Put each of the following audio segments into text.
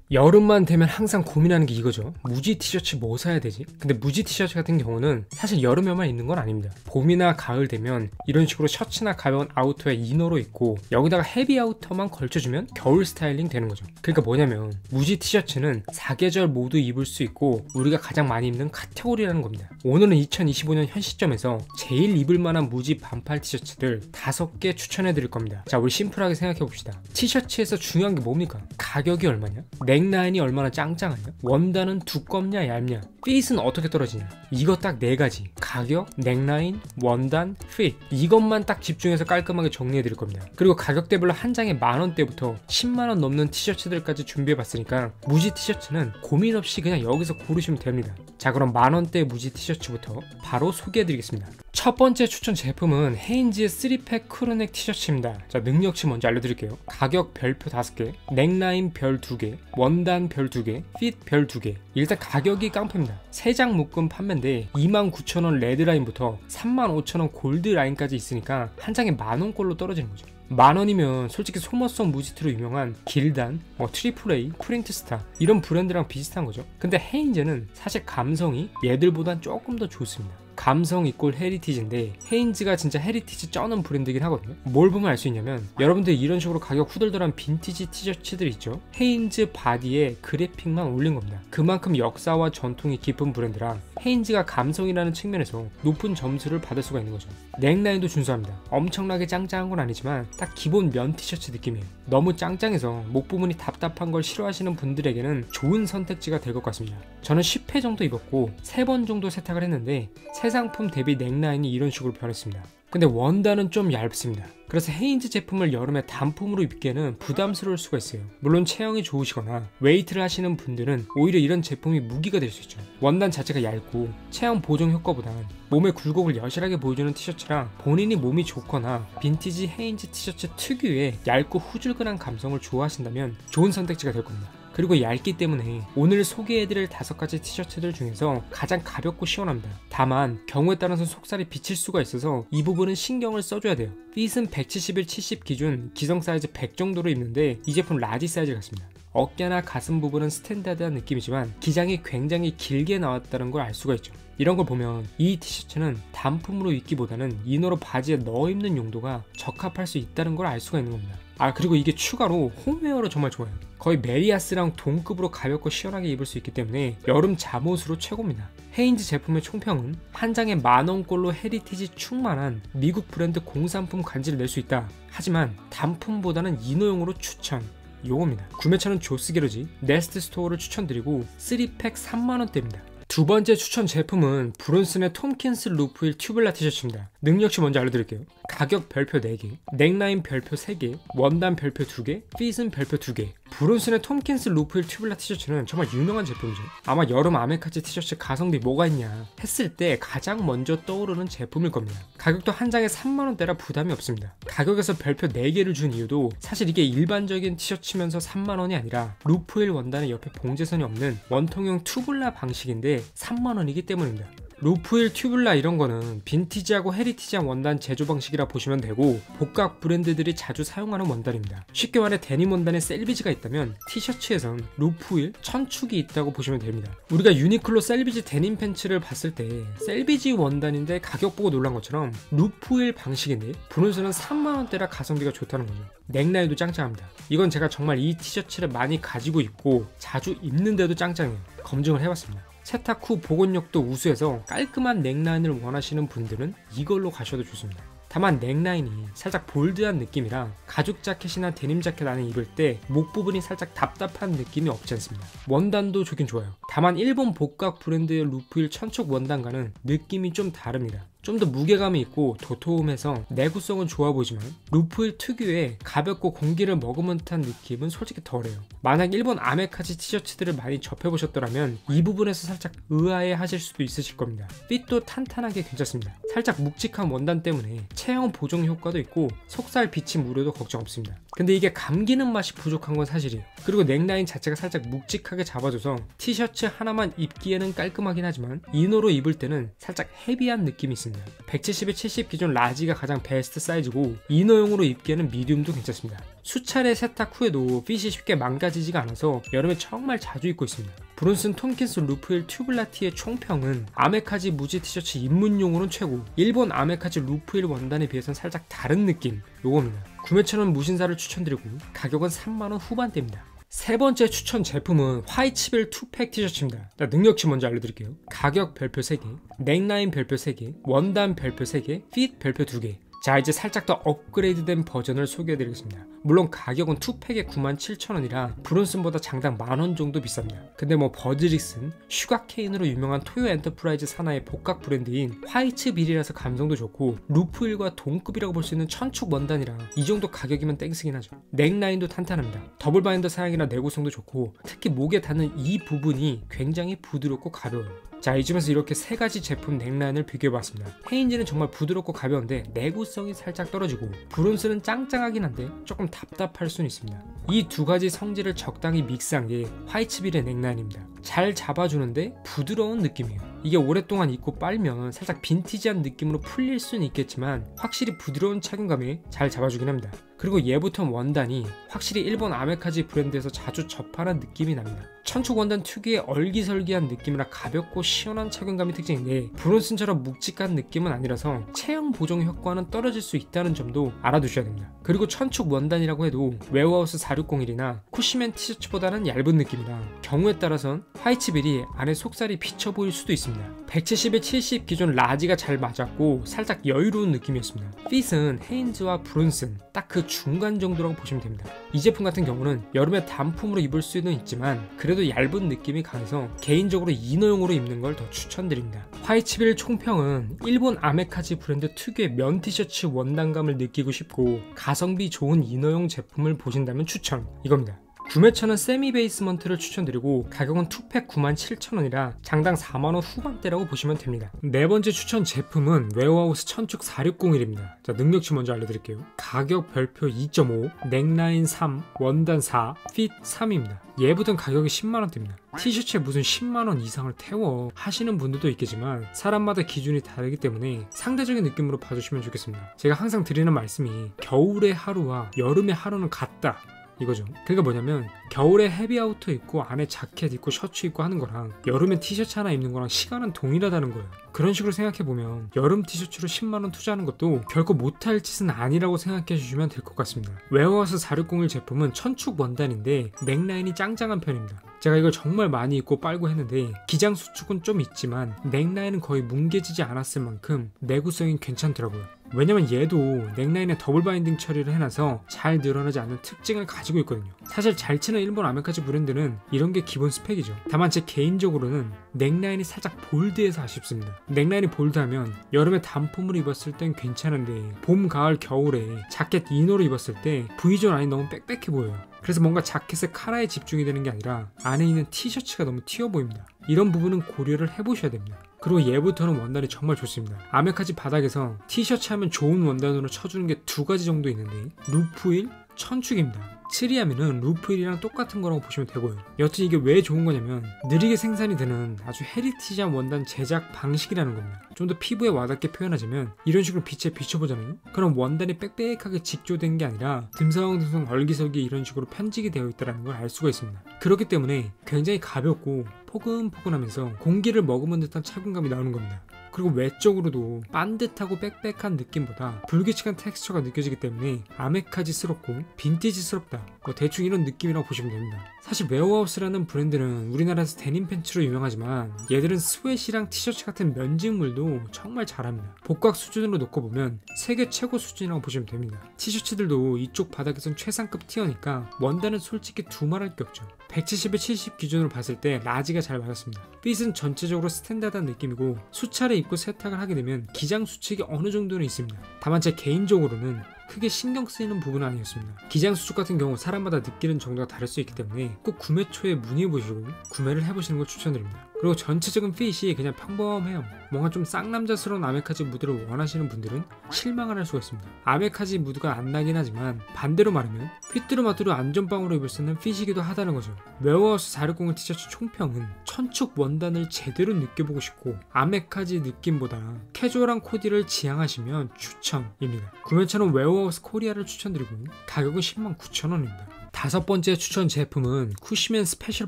여름만 되면 항상 고민하는 게 이거죠. 무지 티셔츠 뭐 사야 되지? 근데 무지 티셔츠 같은 경우는 사실 여름에만 입는 건 아닙니다. 봄이나 가을 되면 이런 식으로 셔츠나 가벼운 아우터에 이너로 입고 여기다가 헤비 아우터만 걸쳐주면 겨울 스타일링 되는 거죠. 그러니까 뭐냐면 무지 티셔츠는 사계절 모두 입을 수 있고 우리가 가장 많이 입는 카테고리라는 겁니다. 오늘은 2025년 현 시점에서 제일 입을 만한 무지 반팔 티셔츠들 5개 추천해 드릴 겁니다. 자, 우리 심플하게 생각해 봅시다. 티셔츠에서 중요한 게 뭡니까? 가격이 얼마냐? 넥라인이 얼마나 짱짱하냐? 원단은 두껍냐 얇냐? 핏은 어떻게 떨어지냐? 이거 딱 4가지. 가격, 넥라인, 원단, 핏. 이것만 딱 집중해서 깔끔하게 정리해 드릴 겁니다. 그리고 가격대별로 한 장에 만원대부터 10만원 넘는 티셔츠들까지 준비해 봤으니까 무지 티셔츠는 고민 없이 그냥 여기서 고르시면 됩니다. 자, 그럼 만원대 무지 티셔츠부터 바로 소개해 드리겠습니다. 첫 번째 추천 제품은 헤인즈의 3팩 크루넥 티셔츠입니다. 자, 능력치 먼저 알려드릴게요. 가격 별표 5개, 넥라인 별 2개, 원단 별 2개, 핏 별 2개. 일단 가격이 깡패입니다. 3장 묶음 판매인데 29,000원 레드라인부터 35,000원 골드라인까지 있으니까 한 장에 만원꼴로 떨어지는 거죠. 만원이면 솔직히 소모성 무지티로 유명한 길단, 트리플 A, 프린트스타 이런 브랜드랑 비슷한 거죠. 근데 헤인즈는 사실 감성이 얘들보단 조금 더 좋습니다. 감성 이꼴 헤리티지인데 헤인즈가 진짜 헤리티지 쩌는 브랜드이긴 하거든요. 뭘 보면 알 수 있냐면 여러분들 이런 식으로 가격 후덜덜한 빈티지 티셔츠들 있죠. 헤인즈 바디에 그래픽만 올린 겁니다. 그만큼 역사와 전통이 깊은 브랜드라 헤인즈가 감성이라는 측면에서 높은 점수를 받을 수가 있는 거죠. 넥라인도 준수합니다. 엄청나게 짱짱한 건 아니지만 딱 기본 면 티셔츠 느낌이에요. 너무 짱짱해서 목 부분이 답답한 걸 싫어하시는 분들에게는 좋은 선택지가 될 것 같습니다. 저는 10회 정도 입었고 3번 정도 세탁을 했는데 새 상품 대비 넥라인이 이런 식으로 변했습니다. 근데 원단은 좀 얇습니다. 그래서 헤인즈 제품을 여름에 단품으로 입기에는 부담스러울 수가 있어요. 물론 체형이 좋으시거나 웨이트를 하시는 분들은 오히려 이런 제품이 무기가 될 수 있죠. 원단 자체가 얇고 체형 보정 효과보단 몸의 굴곡을 여실하게 보여주는 티셔츠랑 본인이 몸이 좋거나 빈티지 헤인즈 티셔츠 특유의 얇고 후줄근한 감성을 좋아하신다면 좋은 선택지가 될 겁니다. 그리고 얇기 때문에 오늘 소개해드릴 5가지 티셔츠들 중에서 가장 가볍고 시원합니다. 다만 경우에 따라서 속살이 비칠 수가 있어서 이 부분은 신경을 써줘야 돼요. 핏은 171, 70 기준 기성 사이즈 100 정도로 입는데 이 제품 라지 사이즈 같습니다. 어깨나 가슴 부분은 스탠다드한 느낌이지만 기장이 굉장히 길게 나왔다는 걸 알 수가 있죠. 이런 걸 보면 이 티셔츠는 단품으로 입기보다는 이너로 바지에 넣어 입는 용도가 적합할 수 있다는 걸 알 수가 있는 겁니다. 그리고 이게 추가로 홈웨어로 정말 좋아요. 거의 메리아스랑 동급으로 가볍고 시원하게 입을 수 있기 때문에 여름 잠옷으로 최고입니다. 헤인즈 제품의 총평은 한 장에 만원꼴로 헤리티지 충만한 미국 브랜드 공산품 간지를 낼 수 있다. 하지만 단품보다는 이너용으로 추천. 요겁니다. 구매처는 조스게러지, 네스트 스토어를 추천드리고 3팩 3만원대입니다. 두 번째 추천 제품은 브론슨의 톰킨스 루프힐 튜블라 티셔츠입니다. 능력치 먼저 알려드릴게요. 가격 별표 4개, 넥라인 별표 3개, 원단 별표 2개, 핏은 별표 2개. 브론슨의 톰킨스 루프힐 튜블라 티셔츠는 정말 유명한 제품이죠. 아마 여름 아메카지 티셔츠 가성비 뭐가 있냐 했을 때 가장 먼저 떠오르는 제품일 겁니다. 가격도 한 장에 3만원대라 부담이 없습니다. 가격에서 별표 4개를 준 이유도 사실 이게 일반적인 티셔츠면서 3만원이 아니라 루프힐 원단의 옆에 봉제선이 없는 원통형 튜블라 방식인데 3만원이기 때문입니다. 루프힐 튜블라 이런 거는 빈티지하고 헤리티지한 원단 제조 방식이라 보시면 되고 복각 브랜드들이 자주 사용하는 원단입니다. 쉽게 말해 데님 원단에 셀비지가 있다면 티셔츠에선 루프힐 천축이 있다고 보시면 됩니다. 우리가 유니클로 셀비지 데님 팬츠를 봤을 때 셀비지 원단인데 가격 보고 놀란 것처럼 루프힐 방식인데 브론슨은 3만원대라 가성비가 좋다는 거죠. 넥라인도 짱짱합니다. 이건 제가 정말 이 티셔츠를 많이 가지고 입고 자주 입는데도 짱짱해요. 검증을 해봤습니다. 세탁 후 복원력도 우수해서 깔끔한 넥라인을 원하시는 분들은 이걸로 가셔도 좋습니다. 다만 넥라인이 살짝 볼드한 느낌이라 가죽 자켓이나 데님 자켓 안에 입을 때 목 부분이 살짝 답답한 느낌이 없지 않습니다. 원단도 좋긴 좋아요. 다만 일본 복각 브랜드의 루프힐 천축 원단과는 느낌이 좀 다릅니다. 좀 더 무게감이 있고 도톰해서 내구성은 좋아 보이지만 루프힐 특유의 가볍고 공기를 머금은 듯한 느낌은 솔직히 덜해요. 만약 일본 아메카지 티셔츠들을 많이 접해보셨더라면 이 부분에서 살짝 의아해 하실 수도 있으실 겁니다. 핏도 탄탄하게 괜찮습니다. 살짝 묵직한 원단 때문에 체형 보정 효과도 있고 속살 비침 우려도 걱정 없습니다. 근데 이게 감기는 맛이 부족한 건 사실이에요. 그리고 넥라인 자체가 살짝 묵직하게 잡아줘서 티셔츠 하나만 입기에는 깔끔하긴 하지만 이너로 입을 때는 살짝 헤비한 느낌이 있습니다. 170에 70 기존 라지가 가장 베스트 사이즈고 이너용으로 입기에는 미디움도 괜찮습니다. 수차례 세탁 후에도 핏이 쉽게 망가지지가 않아서 여름에 정말 자주 입고 있습니다. 브론슨 톰킨스 루프힐 튜블라티의 총평은 아메카지 무지 티셔츠 입문용으로는 최고, 일본 아메카지 루프힐 원단에 비해서는 살짝 다른 느낌 요겁니다. 구매처는 무신사를 추천드리고 가격은 3만원 후반대입니다. 세 번째 추천 제품은 화이츠빌 투팩 티셔츠입니다. 능력치 먼저 알려드릴게요. 가격 별표 3개, 넥라인 별표 3개, 원단 별표 3개, 핏 별표 2개. 자, 이제 살짝 더 업그레이드된 버전을 소개해드리겠습니다. 물론 가격은 투팩에 97,000원이라 브론슨보다 장당 만원 정도 비쌉니다. 근데 뭐 버즈릭슨, 슈가케인으로 유명한 토요 엔터프라이즈 산하의 복각 브랜드인 화이츠빌이라서 감성도 좋고 루프힐과 동급이라고 볼 수 있는 천축 원단이라 이 정도 가격이면 땡스긴 하죠. 넥라인도 탄탄합니다. 더블 바인더 사양이라 내구성도 좋고 특히 목에 닿는 이 부분이 굉장히 부드럽고 가벼워요. 자, 이쯤에서 이렇게 세 가지 제품 넥라인을 비교해봤습니다. 헤인즈는 정말 부드럽고 가벼운데 내구성이 살짝 떨어지고 브론슨은 짱짱하긴 한데 조금 답답할 수는 있습니다. 이 두 가지 성질을 적당히 믹스한 게 화이츠빌의 넥라인입니다. 잘 잡아주는데 부드러운 느낌이에요. 이게 오랫동안 입고 빨면 살짝 빈티지한 느낌으로 풀릴 수는 있겠지만 확실히 부드러운 착용감에 잘 잡아주긴 합니다. 그리고 얘부터 원단이 확실히 일본 아메카지 브랜드에서 자주 접하는 느낌이 납니다. 천축 원단 특유의 얼기설기한 느낌이라 가볍고 시원한 착용감이 특징인데 브론슨처럼 묵직한 느낌은 아니라서 체형 보정 효과는 떨어질 수 있다는 점도 알아두셔야 됩니다. 그리고 천축 원단이라고 해도 웨어하우스 4601이나 쿠시맨 티셔츠보다는 얇은 느낌이라 경우에 따라선 화이츠빌이 안에 속살이 비쳐 보일 수도 있습니다. 170에 70 기존 라지가 잘 맞았고 살짝 여유로운 느낌이었습니다. 핏은 헤인즈와 브론슨 딱 그 중간 정도라고 보시면 됩니다. 이 제품 같은 경우는 여름에 단품으로 입을 수는 있지만 그래도 얇은 느낌이 강해서 개인적으로 이너용으로 입는 걸 더 추천드립니다. 화이츠빌 총평은 일본 아메카지 브랜드 특유의 면 티셔츠 원단감을 느끼고 싶고 가성비 좋은 이너용 제품을 보신다면 추천 이겁니다. 구매처는 세미 베이스먼트를 추천드리고 가격은 투팩 97,000원이라 장당 4만원 후반대라고 보시면 됩니다. 네 번째 추천 제품은 웨어하우스 천축 4601입니다. 자, 능력치 먼저 알려드릴게요. 가격 별표 2.5, 넥라인 3, 원단 4, 핏 3입니다. 얘부터는 가격이 10만원대입니다. 티셔츠에 무슨 10만원 이상을 태워 하시는 분들도 있겠지만 사람마다 기준이 다르기 때문에 상대적인 느낌으로 봐주시면 좋겠습니다. 제가 항상 드리는 말씀이 겨울의 하루와 여름의 하루는 같다 이거죠. 그러니까 뭐냐면 겨울에 헤비아우터 입고 안에 자켓 입고 셔츠 입고 하는 거랑 여름에 티셔츠 하나 입는 거랑 시간은 동일하다는 거예요. 그런 식으로 생각해보면 여름 티셔츠로 10만원 투자하는 것도 결코 못할 짓은 아니라고 생각해 주시면 될 것 같습니다. 웨어하우스 4601 제품은 천축 원단인데 넥라인이 짱짱한 편입니다. 제가 이걸 정말 많이 입고 빨고 했는데 기장 수축은 좀 있지만 넥라인은 거의 뭉개지지 않았을 만큼 내구성이 괜찮더라고요. 왜냐면 얘도 넥라인에 더블 바인딩 처리를 해놔서 잘 늘어나지 않는 특징을 가지고 있거든요. 사실 잘 치는 일본 아메카지 브랜드는 이런 게 기본 스펙이죠. 다만 제 개인적으로는 넥라인이 살짝 볼드해서 아쉽습니다. 넥라인이 볼드하면 여름에 단품으로 입었을 땐 괜찮은데 봄, 가을, 겨울에 자켓 이너로 입었을 때 V존 안이 너무 빽빽해 보여요. 그래서 뭔가 자켓의 카라에 집중이 되는 게 아니라 안에 있는 티셔츠가 너무 튀어 보입니다. 이런 부분은 고려를 해보셔야 됩니다. 그리고 얘부터는 원단이 정말 좋습니다. 아메카지 바닥에서 티셔츠 하면 좋은 원단으로 쳐주는 게 두 가지 정도 있는데 루프힐, 천축입니다. 츠리하면은 루프힐이랑 똑같은 거라고 보시면 되고요. 여튼 이게 왜 좋은 거냐면 느리게 생산이 되는 아주 헤리티지한 원단 제작 방식이라는 겁니다. 좀 더 피부에 와닿게 표현하자면 이런 식으로 빛에 비춰보잖아요. 그럼 원단이 빽빽하게 직조된 게 아니라 듬성듬성 얼기설기 이런 식으로 편직이 되어 있다는 걸 알 수가 있습니다. 그렇기 때문에 굉장히 가볍고 포근포근하면서 공기를 머금은 듯한 착용감이 나오는 겁니다. 그리고 외적으로도 반듯하고 빽빽한 느낌보다 불규칙한 텍스처가 느껴지기 때문에 아메카지스럽고 빈티지스럽다 대충 이런 느낌이라고 보시면 됩니다. 사실 웨어하우스라는 브랜드는 우리나라에서 데님 팬츠로 유명하지만 얘들은 스웨시랑 티셔츠 같은 면직물도 정말 잘합니다. 복각 수준으로 놓고 보면 세계 최고 수준이라고 보시면 됩니다. 티셔츠들도 이쪽 바닥에선 최상급 티어니까 원단은 솔직히 두말할 게 없죠. 170에 70 기준으로 봤을 때 라지가 잘 맞았습니다. 핏은 전체적으로 스탠다드한 느낌이고 수차례 입고 세탁을 하게 되면 기장 수칙이 어느 정도는 있습니다. 다만 제 개인적으로는 크게 신경 쓰이는 부분은 아니었습니다. 기장 수축 같은 경우 사람마다 느끼는 정도가 다를 수 있기 때문에 꼭 구매 초에 문의해보시고 구매를 해보시는 걸 추천드립니다. 그리고 전체적인 핏이 그냥 평범해요. 뭔가 좀 쌍남자스러운 아메카지 무드를 원하시는 분들은 실망을 할 수가 있습니다. 아메카지 무드가 안 나긴 하지만 반대로 말하면 휘뚜루마뚜루 안전빵으로 입을 수 있는 핏이기도 하다는 거죠. 웨어하우스 460 티셔츠 총평은 천축 원단을 제대로 느껴보고 싶고 아메카지 느낌보다 캐주얼한 코디를 지향하시면 추천입니다. 구매처는 웨어하우스 코리아를 추천드리고 가격은 109,000원입니다. 다섯 번째 추천 제품은 쿠시맨 스페셜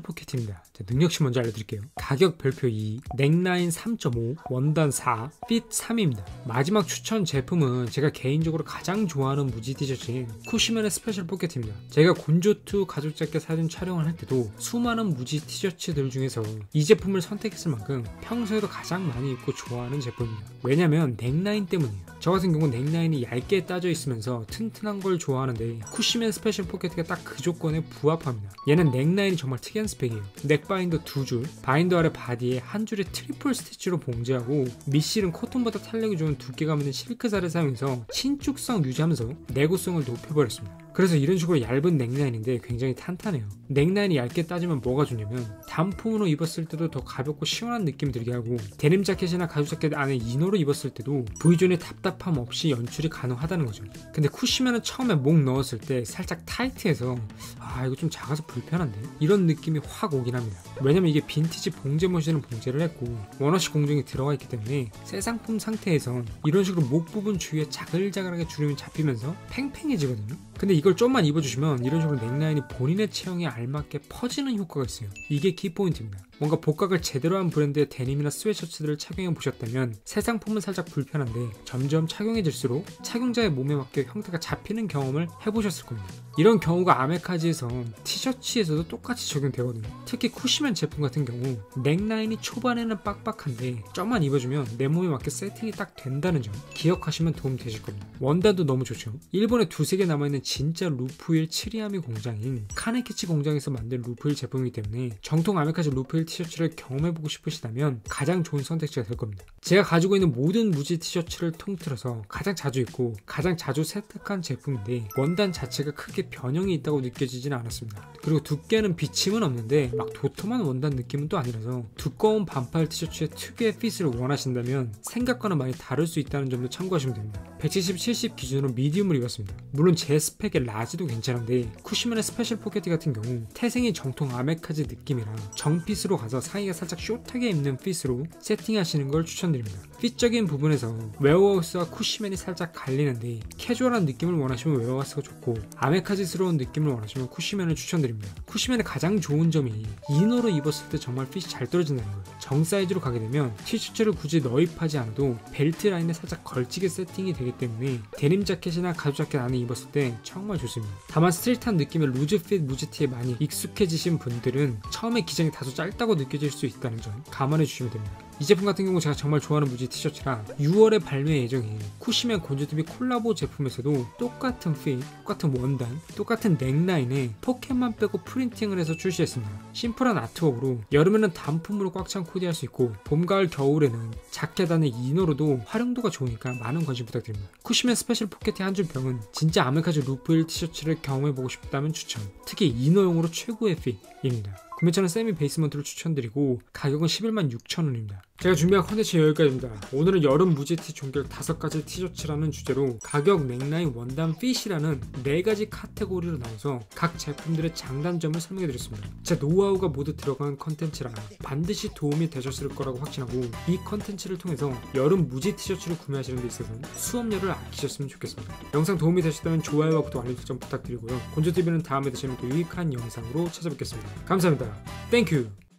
포켓입니다. 능력치 먼저 알려드릴게요. 가격 별표 2, 넥라인 3.5, 원단 4, 핏 3입니다. 마지막 추천 제품은 제가 개인적으로 가장 좋아하는 무지 티셔츠인 쿠시맨의 스페셜 포켓입니다. 제가 곤조2 가죽 자켓 사진 촬영을 할 때도 수많은 무지 티셔츠들 중에서 이 제품을 선택했을 만큼 평소에도 가장 많이 입고 좋아하는 제품입니다. 왜냐면 넥라인 때문이에요. 저 같은 경우는 넥라인이 얇게 따져 있으면서 튼튼한 걸 좋아하는데 쿠시맨 스페셜 포켓가 딱 그 조건에 부합합니다. 얘는 넥라인이 정말 특이한 스펙이에요. 넥바인더 2줄, 바인더 아래 바디에 한 줄의 트리플 스티치로 봉제하고 밑실은 코튼보다 탄력이 좋은 두께감 있는 실크살을 사용해서 신축성 유지하면서 내구성을 높여버렸습니다. 그래서 이런 식으로 얇은 넥라인인데 굉장히 탄탄해요. 넥라인이 얇게 따지면 뭐가 좋냐면 단품으로 입었을 때도 더 가볍고 시원한 느낌이 들게 하고 데님 자켓이나 가죽 자켓 안에 이너로 입었을 때도 V존의 답답함 없이 연출이 가능하다는 거죠. 근데 쿠시맨은 처음에 목 넣었을 때 살짝 타이트해서 이거 좀 작아서 불편한데? 이런 느낌이 확 오긴 합니다. 왜냐면 이게 빈티지 봉제 모시는 봉제를 했고 원워시 공정이 들어가 있기 때문에 새 상품 상태에선 이런 식으로 목 부분 주위에 자글자글하게 주름이 잡히면서 팽팽해지거든요. 근데 이걸 좀만 입어주시면 이런 식으로 넥라인이 본인의 체형에 알맞게 퍼지는 효과가 있어요. 이게 키포인트입니다. 뭔가 복각을 제대로 한 브랜드의 데님이나 스웨셔츠들을 착용해 보셨다면 새 상품은 살짝 불편한데 점점 착용해질수록 착용자의 몸에 맞게 형태가 잡히는 경험을 해보셨을 겁니다. 이런 경우가 아메카지에선 티셔츠에서도 똑같이 적용되거든요. 특히 쿠시맨 제품 같은 경우 넥라인이 초반에는 빡빡한데 좀만 입어주면 내 몸에 맞게 세팅이 딱 된다는 점 기억하시면 도움 되실 겁니다. 원단도 너무 좋죠. 일본에 두세 개 남아있는 진짜 루프일 치리아미 공장인 카네키치 공장에서 만든 루프일 제품이기 때문에 정통 아메카지 루프일 티셔츠를 경험해보고 싶으시다면 가장 좋은 선택지가 될 겁니다. 제가 가지고 있는 모든 무지 티셔츠를 통틀어서 가장 자주 입고 가장 자주 세탁한 제품인데 원단 자체가 크게 변형이 있다고 느껴지지는 않았습니다. 그리고 두께는 비침은 없는데 막 도톰한 원단 느낌은 또 아니라서 두꺼운 반팔 티셔츠의 특유의 핏을 원하신다면 생각과는 많이 다를 수 있다는 점도 참고하시면 됩니다. 170, 70 기준으로 미디움을 입었습니다. 물론 제 스펙의 라지도 괜찮은데 쿠시맨의 스페셜 포켓 같은 경우 태생이 정통 아메카지 느낌이라 정핏으로 가서 사이가 살짝 숏하게 입는 핏으로 세팅하시는 걸 추천드립니다. 핏적인 부분에서 웨어하우스와 쿠시맨이 살짝 갈리는데 캐주얼한 느낌을 원하시면 웨어하우스가 좋고 아메카지스러운 느낌을 원하시면 쿠시맨을 추천드립니다. 쿠시맨의 가장 좋은 점이 이너로 입었을 때 정말 핏이 잘 떨어진다는 거예요. 정 사이즈로 가게 되면 티셔츠를 굳이 너입하지 않아도 벨트 라인에 살짝 걸치게 세팅이 되기 때문에 데님 자켓이나 가죽 자켓 안에 입었을 때 정말 좋습니다. 다만 스트릿한 느낌의 루즈 핏 무지티에 많이 익숙해지신 분들은 처음에 기장이 다소 짧다고 느껴질 수 있다는 점 감안해 주시면 됩니다. 이 제품 같은 경우 제가 정말 좋아하는 무지 티셔츠라 6월에 발매 예정인 쿠시맨 곤조2비 콜라보 제품에서도 똑같은 핏, 똑같은 원단, 똑같은 넥라인에 포켓만 빼고 프린팅을 해서 출시했습니다. 심플한 아트웍으로 여름에는 단품으로 꽉 찬 코디할 수 있고 봄, 가을, 겨울에는 자켓 안에 이너로도 활용도가 좋으니까 많은 관심 부탁드립니다. 쿠시맨 스페셜 포켓의 한 줄 병은 진짜 아메카지 루프일 티셔츠를 경험해보고 싶다면 추천. 특히 이너용으로 최고의 핏입니다. 구매처는 세미 베이스먼트를 추천드리고 가격은 116,000원입니다. 제가 준비한 컨텐츠 여기까지입니다. 오늘은 여름 무지티 종결 5가지 티셔츠라는 주제로 가격, 넥라인, 원단, 핏이라는 4가지 카테고리로 나눠서 각 제품들의 장단점을 설명해드렸습니다. 제 노하우가 모두 들어간 컨텐츠라 반드시 도움이 되셨을 거라고 확신하고 이 컨텐츠를 통해서 여름 무지 티셔츠를 구매하시는 데 있어서 수업료를 아끼셨으면 좋겠습니다. 영상 도움이 되셨다면 좋아요와 구독, 알림 설정 부탁드리고요. 곤조TV는 다음에 다시 또 유익한 영상으로 찾아뵙겠습니다. 감사합니다. 땡큐.